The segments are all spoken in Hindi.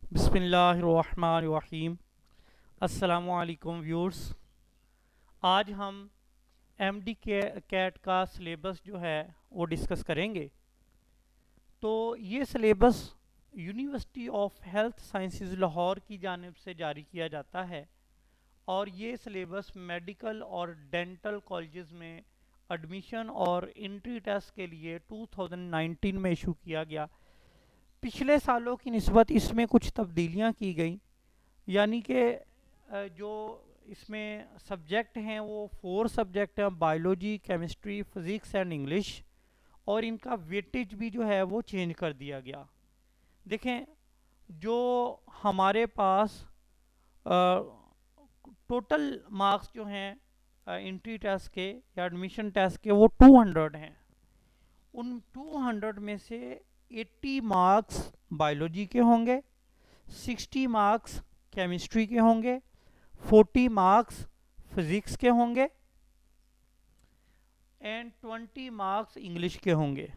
बिस्मिल्लाहिर्रहमानिर्रहीम। अस्सलामुअलैकुम व्यूअर्स। आज हम एमडी के कैट का सिलेबस जो है वो डिस्कस करेंगे। तो ये syllabus university of health sciences Lahore की जानिब से जारी किया जाता है और ये सिलेबस मेडिकल और डेंटल कॉलेजेस में एडमिशन और एंट्री टेस्ट के लिए 2019 में इशू किया गया। पिछले सालों की निस्बत इसमें कुछ तब्दीलियां की गई, यानी कि जो इसमें सब्जेक्ट हैं वो 4 सब्जेक्ट हैं: biology, chemistry, physics and English. और इनका वेटेज भी जो है वो चेंज कर दिया गया। देखें, जो हमारे पास टोटल मार्क्स जो हैं एंट्री टेस्ट के या एडमिशन टेस्ट के वो 200 हैं। उन 200 में से 80 मार्क्स बायोलॉजी के होंगे, 60 मार्क्स केमिस्ट्री के होंगे, 40 मार्क्स फिजिक्स के होंगे एंड 20 मार्क्स इंग्लिश के होंगे।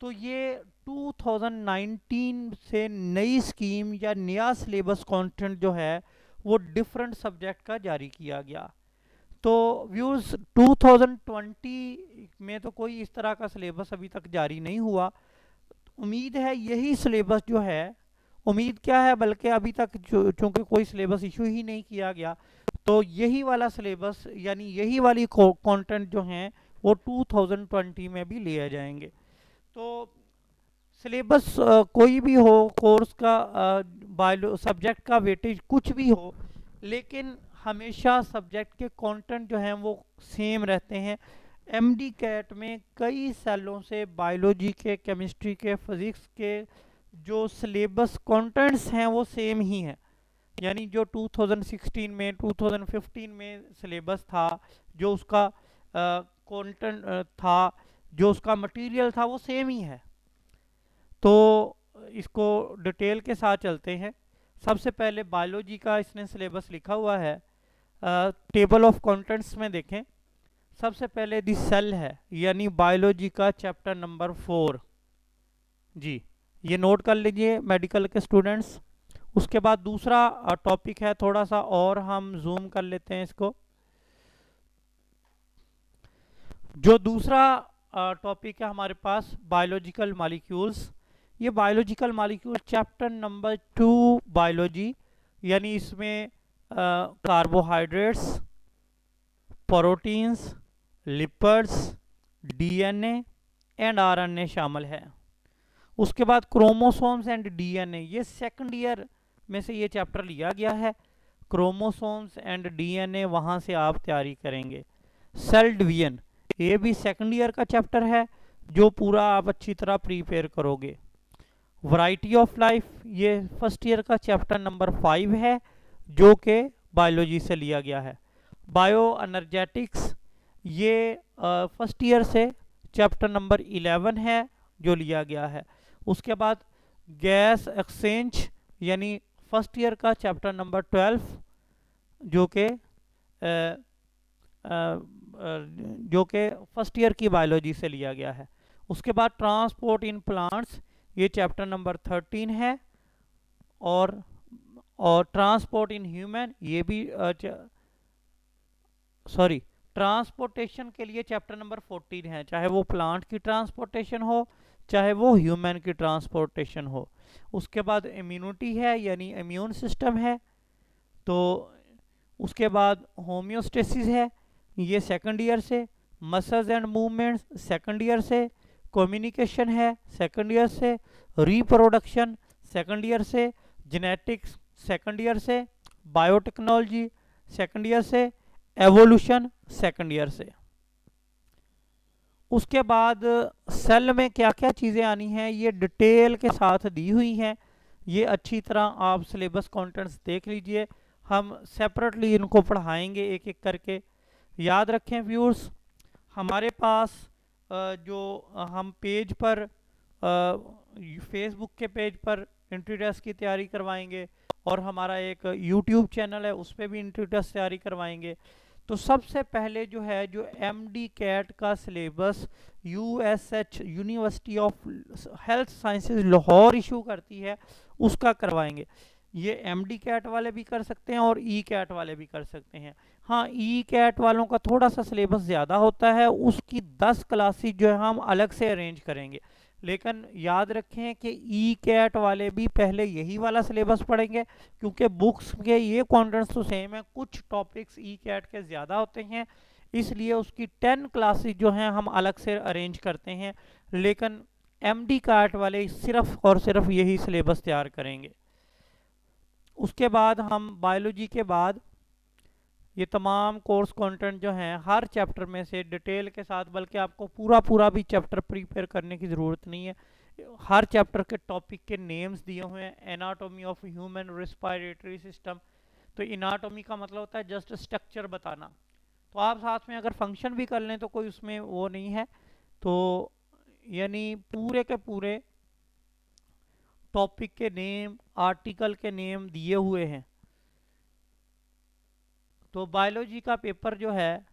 तो ये 2019 से नई स्कीम या नया सिलेबस कंटेंट जो है वो डिफरेंट सब्जेक्ट का जारी किया गया। तो व्यूज़ 2020 में तो कोई इस तरह का सिलेबस अभी तक जारी नहीं हुआ। उम्मीद है यही सिलेबस जो है, उम्मीद क्या है बल्कि अभी तक चूँकि कोई सिलेबस इशू ही नहीं किया गया, तो यही वाला सिलेबस यानी यही वाली कंटेंट जो हैं वो 2020 में भी लिए जाएंगे। तो सिलेबस कोई भी हो, कोर्स का बायो सब्जेक्ट का वेटेज कुछ भी हो, लेकिन हमेशा सब्जेक्ट के कंटेंट जो हैं वो सेम रहते हैं। एमडी कैट में कई सालों से बायोलॉजी के, केमिस्ट्री के, फिज़िक्स के जो सिलेबस कंटेंट्स हैं वो सेम ही हैं। यानी जो 2016 में 2015 में सिलेबस था, जो उसका कंटेंट था, जो उसका मटेरियल था वो सेम ही है। तो इसको डिटेल के साथ चलते हैं। सबसे पहले बायोलॉजी का इसने सिलेबस लिखा हुआ है। टेबल ऑफ कंटेंट्स में देखें, सबसे पहले दी सेल है, यानी बायोलॉजी का चैप्टर नंबर 4। जी, ये नोट कर लीजिए मेडिकल के स्टूडेंट्स। उसके बाद दूसरा टॉपिक है, थोड़ा सा और हम जूम कर लेते हैं इसको। जो दूसरा टॉपिक है हमारे पास बायोलॉजिकल मॉलिक्यूल्स। ये biological molecule chapter number 2 biology, यानी इसमें carbohydrates, proteins, lipids, DNA and RNA शामिल है। उसके बाद क्रोमोसोम्स एंड डीएनए, ये सेकंड ईयर में से ये चैप्टर लिया गया है। क्रोमोसोम्स एंड डीएनए वहाँ से आप तैयारी करेंगे। सेल डिवीजन, ये भी सेकंड ईयर का चैप्टर है जो पूरा आप अच्छी तरह प्रिपेयर करोगे। वैरायटी ऑफ लाइफ, ये फर्स्ट ईयर का चैप्टर नंबर 5 है जो कि बायोलॉजी से लिया गया है। बायो एनर्जेटिक्स, ये फर्स्ट ईयर से चैप्टर नंबर 11 है जो लिया गया है। उसके बाद गैस एक्सचेंज, यानी फर्स्ट ईयर का चैप्टर नंबर 12 जो कि जो कि फर्स्ट ईयर की बायोलॉजी से लिया गया है। उसके बाद ट्रांसपोर्ट इन प्लांट्स, ये चैप्टर नंबर 13 है। और ट्रांसपोर्ट इन ह्यूमन, ये भी सॉरी, ट्रांसपोर्टेशन के लिए चैप्टर नंबर 14 है, चाहे वो प्लांट की ट्रांसपोर्टेशन हो चाहे वो ह्यूमन की ट्रांसपोर्टेशन हो। उसके बाद इम्यूनिटी है, यानी इम्यून सिस्टम है। तो उसके बाद होम्योस्टेसिस है, ये सेकंड ईयर से। Muscles and movements second year से। कम्युनिकेशन है सेकंड ईयर से। रिप्रोडक्शन सेकंड ईयर से। जेनेटिक्स सेकंड ईयर से। बायोटेक्नोलॉजी सेकंड ईयर से। एवोल्यूशन सेकंड ईयर से। उसके बाद सेल में क्या क्या चीज़ें आनी हैं ये डिटेल के साथ दी हुई हैं। ये अच्छी तरह आप सिलेबस कंटेंट्स देख लीजिए, हम सेपरेटली इनको पढ़ाएंगे एक एक करके। याद रखें व्यूअर्स, हमारे पास जो हम पेज पर फेसबुक के पेज पर एंट्री टेस्ट की तैयारी करवाएंगे और हमारा एक यूट्यूब चैनल है उस पर भी एंट्री टेस्ट तैयारी करवाएंगे। तो सबसे पहले जो है जो एमडी कैट का syllabus UHS university of health sciences Lahore issue करती है उसका करवाएंगे। ये एमडी कैट वाले भी कर सकते हैं और ई कैट वाले भी कर सकते हैं। हाँ, ई कैट वालों का थोड़ा सा सिलेबस ज़्यादा होता है, उसकी 10 क्लासेज जो है हम अलग से अरेंज करेंगे। लेकिन याद रखें कि ई कैट वाले भी पहले यही वाला सिलेबस पढ़ेंगे, क्योंकि बुक्स के ये कंटेंट्स तो सेम है, कुछ टॉपिक्स ई कैट के ज़्यादा होते हैं, इसलिए उसकी 10 क्लासेज जो हैं हम अलग से अरेंज करते हैं। लेकिन एमडी कैट वाले सिर्फ और सिर्फ यही सिलेबस तैयार करेंगे। उसके बाद हम बायोलॉजी के बाद ये तमाम कोर्स कंटेंट जो हैं हर चैप्टर में से डिटेल के साथ, बल्कि आपको पूरा पूरा भी चैप्टर प्रिपेयर करने की ज़रूरत नहीं है, हर चैप्टर के टॉपिक के नेम्स दिए हुए हैं। Anatomy of human respiratory system, तो एनाटॉमी का मतलब होता है जस्ट स्ट्रक्चर बताना, तो आप साथ में अगर फंक्शन भी कर लें तो कोई उसमें वो नहीं है। तो यानी पूरे के पूरे टॉपिक के नेम, आर्टिकल के नेम दिए हुए हैं। तो बायोलॉजी का पेपर जो है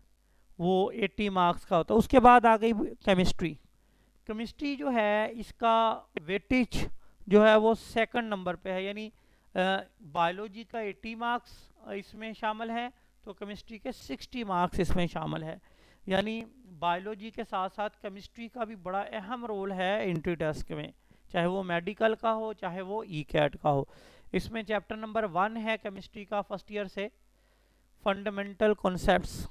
वो 80 मार्क्स का होता है। उसके बाद आ गई केमिस्ट्री। केमिस्ट्री जो है इसका वेटेज जो है वो सेकंड नंबर पे है, यानी बायोलॉजी का 80 मार्क्स इसमें शामिल है, तो केमिस्ट्री के 60 मार्क्स इसमें शामिल है। यानी बायोलॉजी के साथ साथ केमिस्ट्री का भी बड़ा अहम रोल है एंट्री टेस्ट में, चाहे वो मेडिकल का हो चाहे वो ई कैट का हो। इसमें चैप्टर नंबर 1 है केमिस्ट्री का फर्स्ट ईयर से, फंडामेंटल कॉन्सेप्ट्स।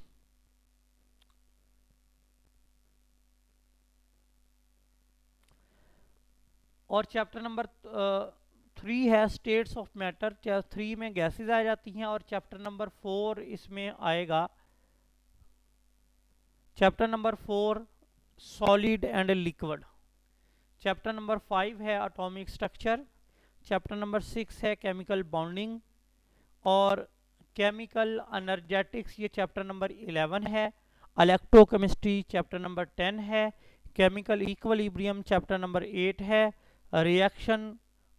और चैप्टर नंबर 3 है स्टेट्स ऑफ मैटर, 3 में गैसेस आ जाती हैं। और चैप्टर नंबर 4 इसमें आएगा, chapter number 4 solid and liquid. Chapter number 5 है एटॉमिक स्ट्रक्चर। चैप्टर नंबर 6 है केमिकल बॉन्डिंग और केमिकल एनर्जेटिक्स, ये चैप्टर नंबर 11 है। इलेक्ट्रोकेमिस्ट्री चैप्टर नंबर 10 है। केमिकल इक्विलिब्रियम चैप्टर नंबर 8 है। रिएक्शन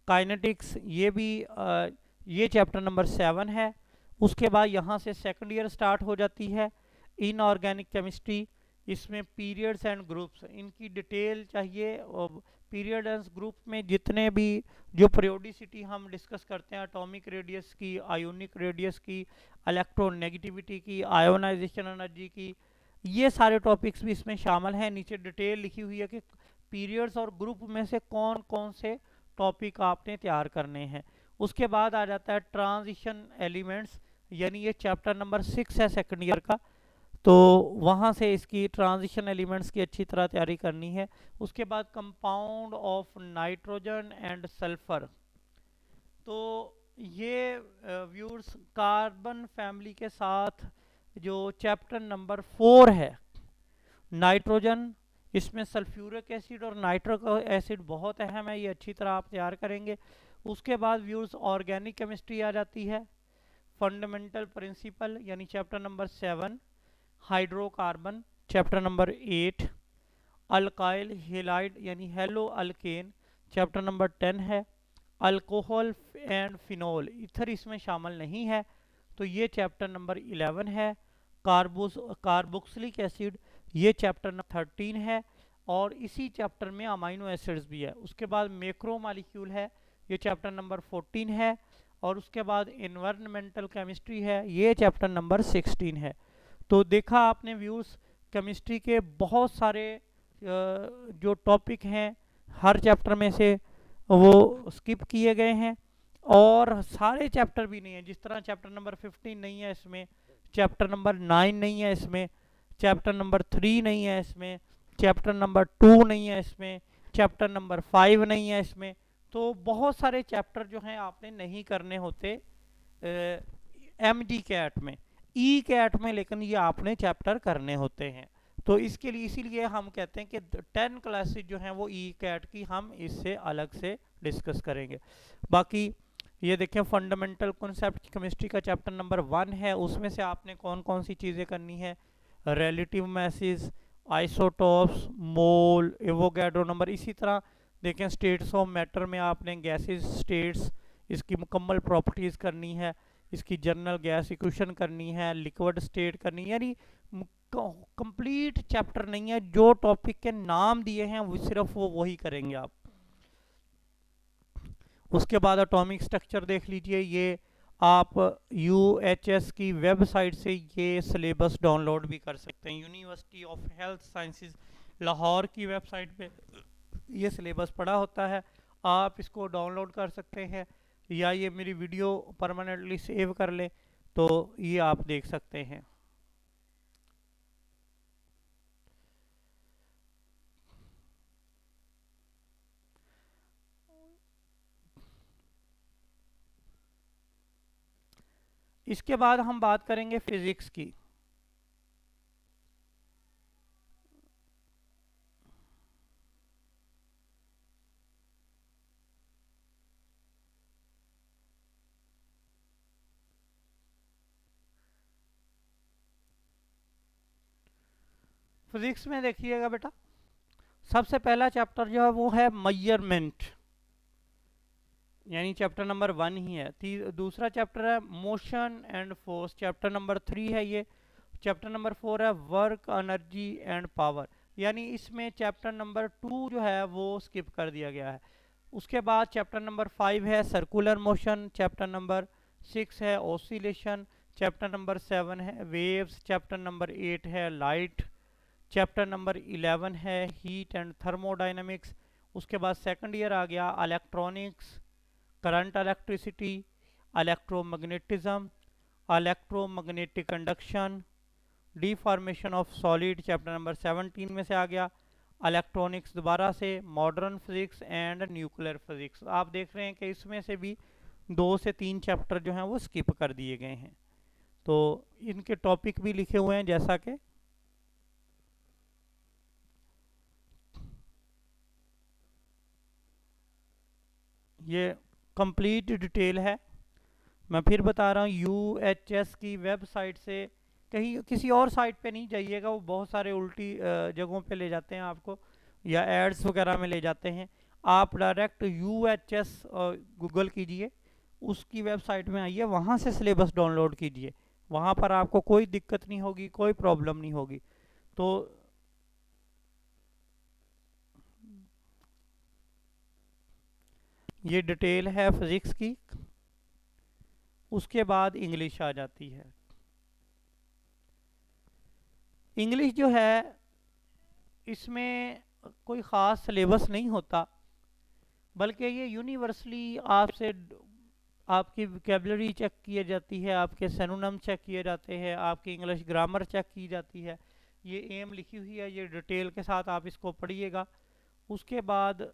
काइनेटिक्स ये चैप्टर नंबर 7 है। उसके बाद यहाँ से सेकंड ईयर स्टार्ट हो जाती है। इनऑर्गेनिक केमिस्ट्री, इसमें पीरियड्स एंड ग्रुप्स, इनकी डिटेल चाहिए। पीरियड एंड ग्रुप में जितने भी जो पीरियोडिसिटी हम डिस्कस करते हैं, एटॉमिक रेडियस की, आयोनिक रेडियस की, इलेक्ट्रोनेगेटिविटी की, आयोनाइजेशन एनर्जी की, ये सारे टॉपिक्स भी इसमें शामिल हैं। नीचे डिटेल लिखी हुई है कि पीरियड्स और ग्रुप में से कौन कौन से टॉपिक आपने तैयार करने हैं। उसके बाद आ जाता है ट्रांजिशन एलिमेंट्स, यानी ये चैप्टर नंबर 6 है सेकंड ईयर का, तो वहाँ से इसकी ट्रांजिशन एलिमेंट्स की अच्छी तरह तैयारी करनी है। उसके बाद compound of nitrogen and sulphur, तो ये व्यूअर्स कार्बन फैमिली के साथ जो चैप्टर नंबर 4 है नाइट्रोजन, इसमें सल्फ्यूरिक एसिड और नाइट्रिक एसिड बहुत अहम है, ये अच्छी तरह आप तैयार करेंगे। उसके बाद व्यूअर्स ऑर्गेनिक केमिस्ट्री आ जाती है, फंडामेंटल प्रिंसिपल यानी chapter number 7, hydrocarbon chapter number 8, alkyl halide यानी हेलो अल्केन चैप्टर नंबर 10 है। अल्कोहल एंड फिनोल, इथर इसमें शामिल नहीं है, तो ये चैप्टर नंबर 11 है। कार्बोक्सिलिक एसिड, ये चैप्टर नंबर 13 है, और इसी चैप्टर में अमाइनो एसिड्स भी है। उसके बाद मैक्रो मॉलिक्यूल है, ये चैप्टर नंबर 14 है। और उसके बाद एनवायरमेंटल केमिस्ट्री है, ये चैप्टर नंबर 16 है। तो देखा आपने व्यूज़, केमिस्ट्री के बहुत सारे जो टॉपिक हैं हर चैप्टर में से वो स्किप किए गए हैं, और सारे चैप्टर भी नहीं है। जिस तरह चैप्टर नंबर 15 नहीं है इसमें, चैप्टर नंबर 9 नहीं है इसमें, चैप्टर नंबर 3 नहीं है इसमें, चैप्टर नंबर 2 नहीं है इसमें, चैप्टर नंबर 5 नहीं है इसमें। तो बहुत सारे चैप्टर जो हैं आपने नहीं करने होते एमडी कैट में, ई कैट में लेकिन ये आपने चैप्टर करने होते हैं। तो इसके लिए इसीलिए हम कहते हैं कि 10 क्लासेज जो हैं वो ई कैट की हम इससे अलग से डिस्कस करेंगे। बाकी ये देखें, फंडामेंटल कॉन्सेप्ट केमिस्ट्री का चैप्टर नंबर 1 है, उसमें से आपने कौन कौन सी चीज़ें करनी है, रिलेटिव मैसेज, आइसोटॉप्स, मोल, एवोगैड्रो नंबर। इसी तरह देखें स्टेट्स ऑफ मैटर में आपने गैसेस स्टेट्स, इसकी मुकम्मल प्रॉपर्टीज़ करनी है। इसकी जनरल गैस इक्वेशन करनी है, लिक्विड स्टेट करनी है, यानी कंप्लीट चैप्टर नहीं है, जो टॉपिक के नाम दिए हैं वो सिर्फ वो वही करेंगे आप। उसके बाद एटॉमिक स्ट्रक्चर देख लीजिए, ये आप UHS की वेबसाइट से ये सिलेबस डाउनलोड भी कर सकते हैं। University of health sciences Lahore की वेबसाइट पे ये सिलेबस पड़ा होता है, आप इसको डाउनलोड कर सकते हैं, या ये मेरी वीडियो परमानेंटली सेव कर लें तो ये आप देख सकते हैं। इसके बाद हम बात करेंगे फिजिक्स की। फिजिक्स में देखिएगा बेटा, सबसे पहला चैप्टर जो है वो है मेजरमेंट, यानी चैप्टर नंबर 1 ही है। दूसरा चैप्टर है motion and force, chapter number 3 है ये। चैप्टर नंबर 4 है वर्क, एनर्जी एंड पावर, यानी इसमें चैप्टर नंबर 2 जो है वो स्किप कर दिया गया है। उसके बाद चैप्टर नंबर 5 है सर्कुलर मोशन, चैप्टर नंबर 6 है ऑसिलेशन, चैप्टर नंबर 7 है वेव्स, चैप्टर नंबर 8 है लाइट, चैप्टर नंबर 11 है हीट एंड थर्मोडाइनमिक्स। उसके बाद सेकंड ईयर आ गया electronics, current electricity, electromagnetism, electromagnetic conduction, deformation of solid, chapter number 17 में से आ गया। इलेक्ट्रॉनिक्स दोबारा से, modern physics and nuclear physics. आप देख रहे हैं कि इसमें से भी 2 से 3 चैप्टर जो हैं वो स्किप कर दिए गए हैं। तो इनके टॉपिक भी लिखे हुए हैं, जैसा कि ये कंप्लीट डिटेल है। मैं फिर बता रहा हूँ, UHS की वेबसाइट से, कहीं किसी और साइट पे नहीं जाइएगा, वो बहुत सारे उल्टी जगहों पे ले जाते हैं आपको, या एड्स वगैरह में ले जाते हैं। आप डायरेक्ट UHS गूगल कीजिए, उसकी वेबसाइट में आइए, वहाँ से सिलेबस डाउनलोड कीजिए, वहाँ पर आपको कोई दिक्कत नहीं होगी, कोई प्रॉब्लम नहीं होगी। तो ये डिटेल है फिजिक्स की। उसके बाद इंग्लिश आ जाती है। इंग्लिश जो है इसमें कोई ख़ास सिलेबस नहीं होता, बल्कि ये यूनिवर्सली आपसे आपकी वोकेबलरी चेक की जाती है, आपके सिनोनिम चेक किए जाते हैं, आपकी इंग्लिश ग्रामर चेक की जाती है। ये एम लिखी हुई है, ये डिटेल के साथ आप इसको पढ़िएगा। उसके बाद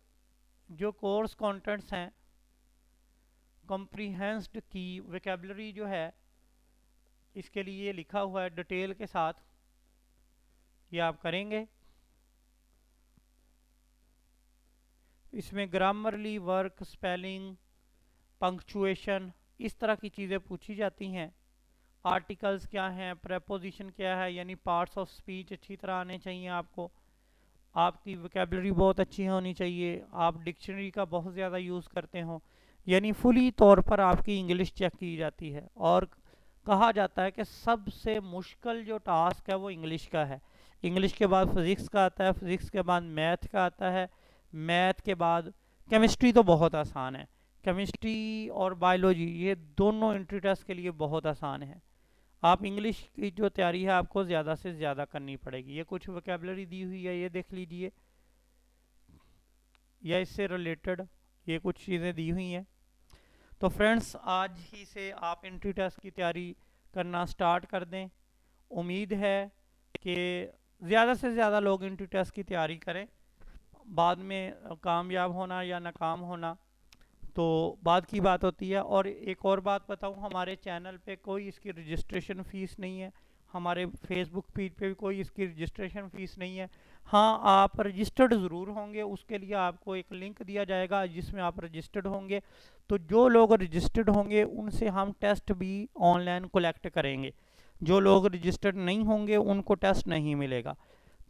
जो कोर्स कंटेंट्स हैं, कॉम्प्रिहेंस्ड की वोकेबलरी जो है, इसके लिए लिखा हुआ है डिटेल के साथ, ये आप करेंगे। इसमें ग्रामरली वर्क, स्पेलिंग, पंक्चुएशन, इस तरह की चीज़ें पूछी जाती हैं। आर्टिकल्स क्या हैं, प्रेपोजिशन क्या है, यानी पार्ट्स ऑफ स्पीच अच्छी तरह आने चाहिए आपको। आपकी वोकेबलरी बहुत अच्छी होनी चाहिए, आप डिक्शनरी का बहुत ज़्यादा यूज़ करते हो, यानी फुली तौर पर आपकी इंग्लिश चेक की जाती है। और कहा जाता है कि सबसे मुश्किल जो टास्क है वो इंग्लिश का है। इंग्लिश के बाद फिज़िक्स का आता है, फिज़िक्स के बाद मैथ का आता है, मैथ के बाद केमिस्ट्री तो बहुत आसान है। केमिस्ट्री और बायोलॉजी ये दोनों एंट्री टेस्ट के लिए बहुत आसान है। आप इंग्लिश की जो तैयारी है आपको ज़्यादा से ज़्यादा करनी पड़ेगी। ये कुछ वोकेबलरी दी हुई है, ये देख लीजिए, या इससे रिलेटेड ये कुछ चीज़ें दी हुई हैं। तो फ्रेंड्स, आज ही से आप एंट्री टेस्ट की तैयारी करना स्टार्ट कर दें। उम्मीद है कि ज़्यादा से ज़्यादा लोग एंट्री टेस्ट की तैयारी करें। बाद में कामयाब होना या नाकाम होना तो बाद की बात होती है। और एक और बात बताऊं, हमारे चैनल पे कोई इसकी रजिस्ट्रेशन फ़ीस नहीं है, हमारे फेसबुक पेज पे भी कोई इसकी रजिस्ट्रेशन फ़ीस नहीं है। हाँ, आप रजिस्टर्ड ज़रूर होंगे, उसके लिए आपको एक लिंक दिया जाएगा जिसमें आप रजिस्टर्ड होंगे। तो जो लोग रजिस्टर्ड होंगे उनसे हम टेस्ट भी ऑनलाइन कलेक्ट करेंगे। जो लोग रजिस्टर्ड नहीं होंगे उनको टेस्ट नहीं मिलेगा।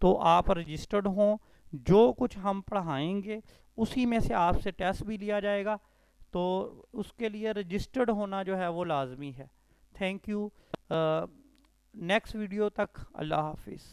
तो आप रजिस्टर्ड हों, जो कुछ हम पढ़ाएंगे उसी में से आपसे टेस्ट भी लिया जाएगा। तो उसके लिए रजिस्टर्ड होना जो है वो लाजमी है। Thank you. नेक्स्ट वीडियो तक अल्लाह हाफिज़।